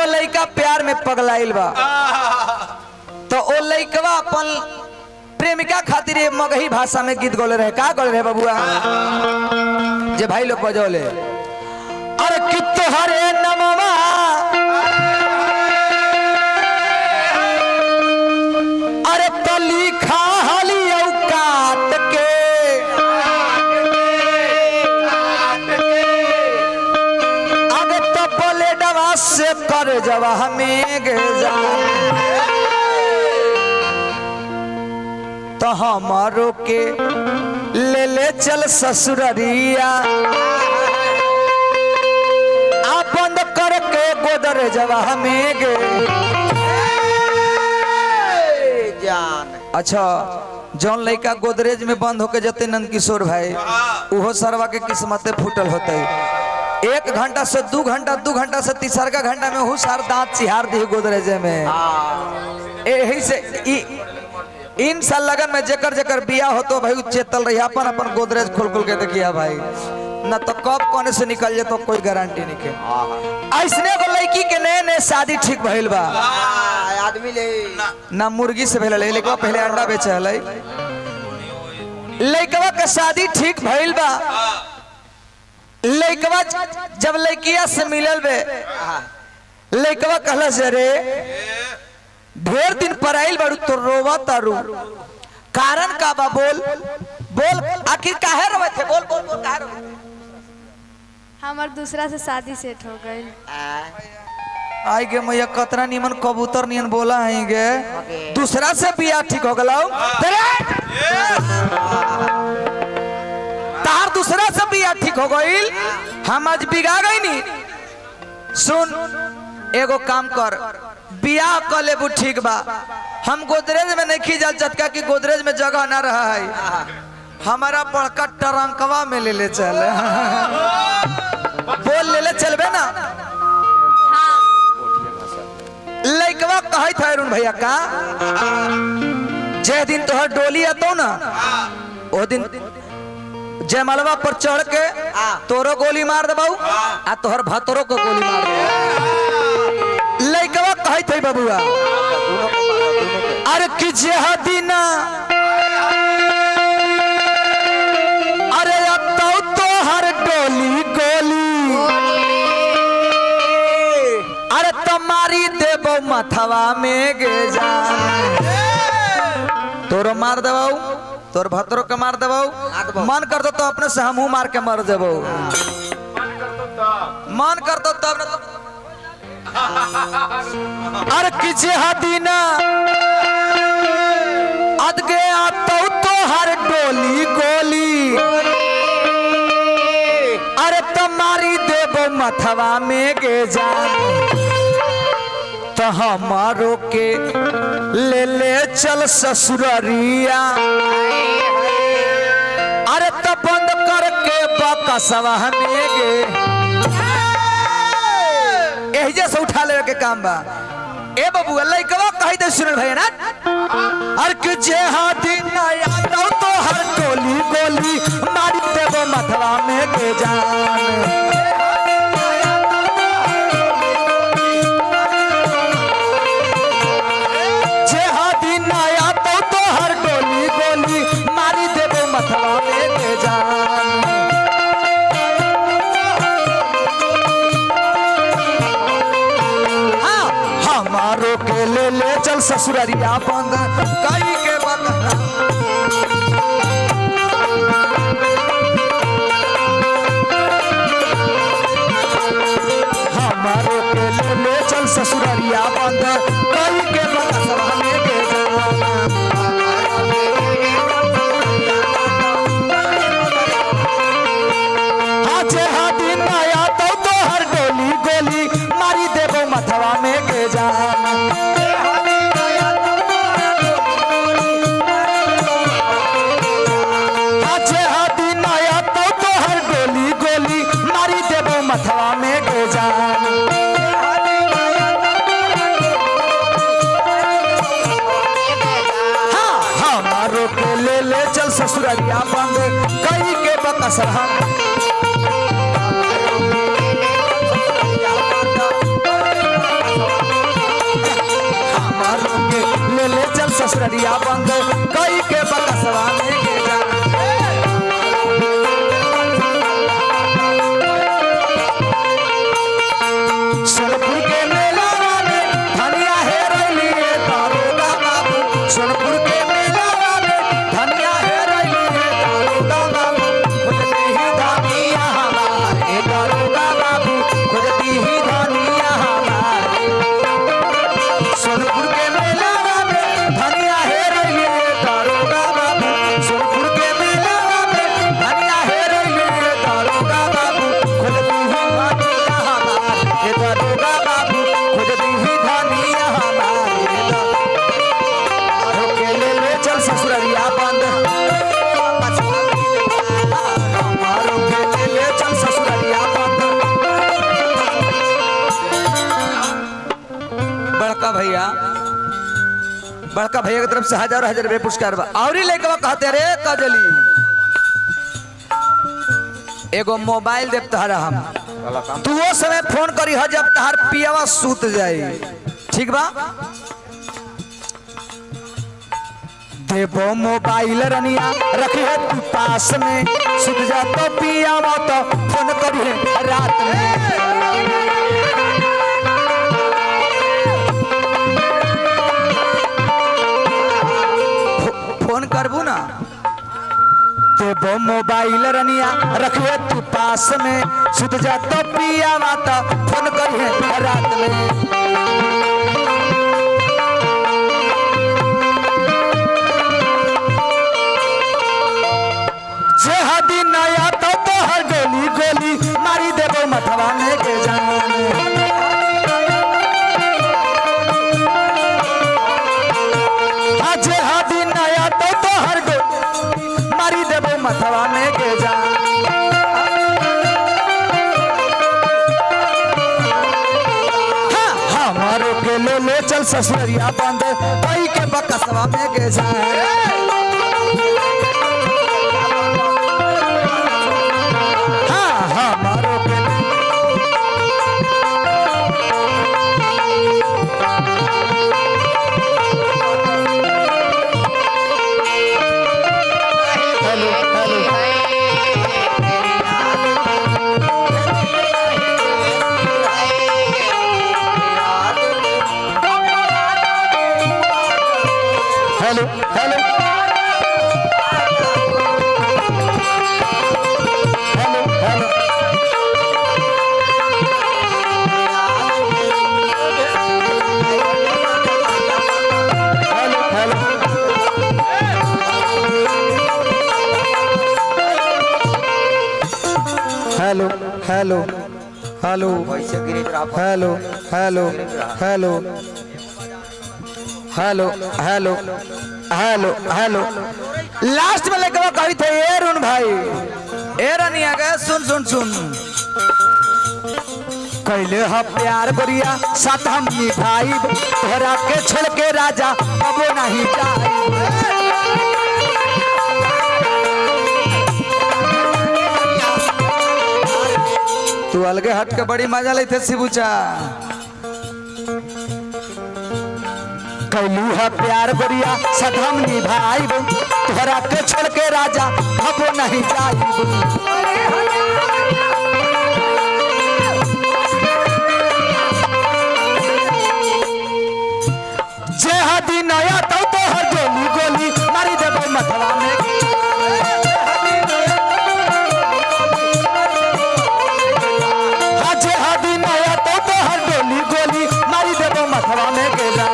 लड़का प्यार में पगलाइल बा तो ओ लड़कवा अपन प्रेमिका खातिर मगही भाषा में गीत गोले रहे। का गोले रहे बबुआ जे भाई लोग बजौले अरे कि तोहरे नमवा अरे तली खाली काट के अरे तपले डवा से कर जवा हमें जा तो हमारो के ले चल ससुररिया आप बंद करके गोदर जवा हमें गे जान। अच्छा जौन लड़का गोदरेज में बंद होके जते नंद किशोर भाई उहो सरवा के किस्मते फूटल होते। 1 घंटा से 2 घंटा 2 घंटा से तीसरा घंटा में हूँ सार दांत चिहार दी गोदरेज में। यही से इन साल लगन में जेकर जेकर बिया हो तो भाई चेतल रही अपन अपन गोदरेज खोल खोल के देखिया भाई न तो कब कोने से निकल जाए तो कोई गारंटी नहीं के। ऐसने को लड़की के नए नए शादी ठीक भइल बा आदमी ले ना मुर्गी से भेल लेकिन पहले अंडा बेचे हले लड़कवा के शादी ठीक भइल बा। लड़कवा जब लड़किया से मिलल बे लड़कवा कहला से रे ढेर दिन पर आइल बारू तो रोवा तारू कारण का बा बोल बोल आखिर काहे रोवे थे बोल बोल बोल काहे रोवे हमार दूसरा से शादी सेट हो गई। आई गे मैया कतरा निमन कबूतर नियन बोला है गे दूसरा से बियाह ठीक हो गलाओ तार दूसरा से बियाह ठीक हो गई हम आज बिगा गई नी। सुन एगो काम कर बियाह कर लेबू ठीक बा हम गोदरेज में नहीं खींचल चटका की गोदरेज में जगह ना रहा है हमारा बड़का टरंकवा में ले चल बोल ले चलबे ना। लइकवा कहे थे अरुण भैया का जे दिन तोहर डोली आतो ना ओ दिन जयमालवा पर चढ़ के तोरो गोली मार देबऊ आ तोहर भातरो को गोली मार दे। लइकवा कहे थे बबुआ अरे कि जे हदीना अरे अब तो हर डोली गोली अरे तुम्हारी देबो मथवा में गे जा तोरो मार देबो तोर भतरो के मार देबो मन कर दो तो अपने से हमहू मार के मर देबो मन कर दो तब तो अरे किसे हदीना अद गया तो हर डोली गोली अरे तुम्हारी देबो मथवा में गे जा तो हमारो के ले चल ससुररिया अरे तो बंद करके बकसवा में गे एहिजे से उठा ले के काम बा ए बबुआ लइकवा कहि दे सुन भैया ना हर के जे हाथी ना आतो तो हर टोली गोली मारी देबो मथवा में के जान। जे हाथी ना आतो तो हर टोली गोली मारी देबो मथवा में के जान। हमारो के ले चल ससुररिया बंद कई के बंद हमारो के ले चल ससुररिया बंद कई के बंद सभा में के आज हाथी नया तो हर डोली गोली मारी देबो मथवा में के जान। आज हाथी नया तो हर डोली गोली मारी देबो मथवा में के जान। हाँ हमारो के ले चल ससुररिया बंद कई के बकसर हम ससुररिया बंद कई के बकसवा में के जा सोनपुर के मेला में धनिया है रैली दारोगा बाबू सोनपुर के मेला में धनिया है रैली दारोगा बाबू खुजती ही धनिया हमारे दारोगा बाबू खुजती ही धनिया हमारे सोनपुर के मेला में धनिया है रैली दारोगा बाबू सोनपुर के मेला में धनिया है रैली दारोगा बाबू खुजती ही धनिया हमारे दारोगा बाबू खुजती ही धनिया हमारे दारों के ले चल ससुररिया बंद हमारों के ले चल ससुररिया बंद बड़का भैया की तरफ से हजार रुपये पुरस्कार बा और लेके कहते रे कजली एगो मोबाइल देव तहरा हम तू वो समय फोन करी ह जब तहार पियावा सूत जाई ठीक बा देवो मोबाइल रनिया रखी है तू पास में सूत जा तो पियावा तो फोन करी है रात में फोन करबू ना देवो मोबाइल रनिया रखिए तू पास में सुत जा तो पिया माता फोन करिए रात में जे हदी नया तो हर गोली गोली मारी देवो मथवा में के जान जे हदी नया तो हर मारी देवो मथवा में के जा हमारो के ले चल ससुररिया बंद भाई के बकसवा में के जा हमारो के hello hello hello hello hello hello hello hello hello hello hello hello hello hello hello last में लेकर कही थे ए रुन भाई ए रनिया गए सुन सुन सुन कैले ह प्यार गोरिया साथ हम निभाई तोहरा के छोड़ के राजा अब नहीं जाई तू अलगे हट के बड़ी मजा लेते शिबूचा कैलू है प्यार गोरिया सदम निभाई तोहरा के छोड़ के राजा अब नहीं जाई जे हदी नया तो हर गोली गोली मारी देबो मथवा में जे हदी नया तो हर गोली गोली मारी देबो मथवा में के जा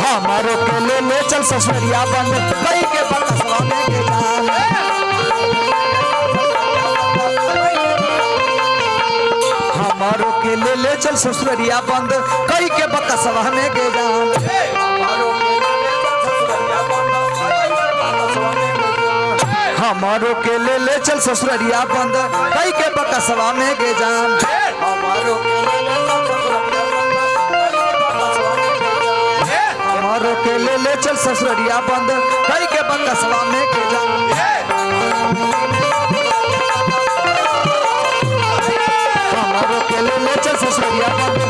हमारो के ले चल ससुररिया बंद कई के बकसवा में के जा हमारो के ले चल ससुररिया बंद कई के बकसवा में के जा हमारो के ले चल ससुररिया बंद कई के बकसवा में के जा हमारो के ले चल ससुररिया बंद कई के बकसवा में के जा हमारो के ले चल ससुररिया बंद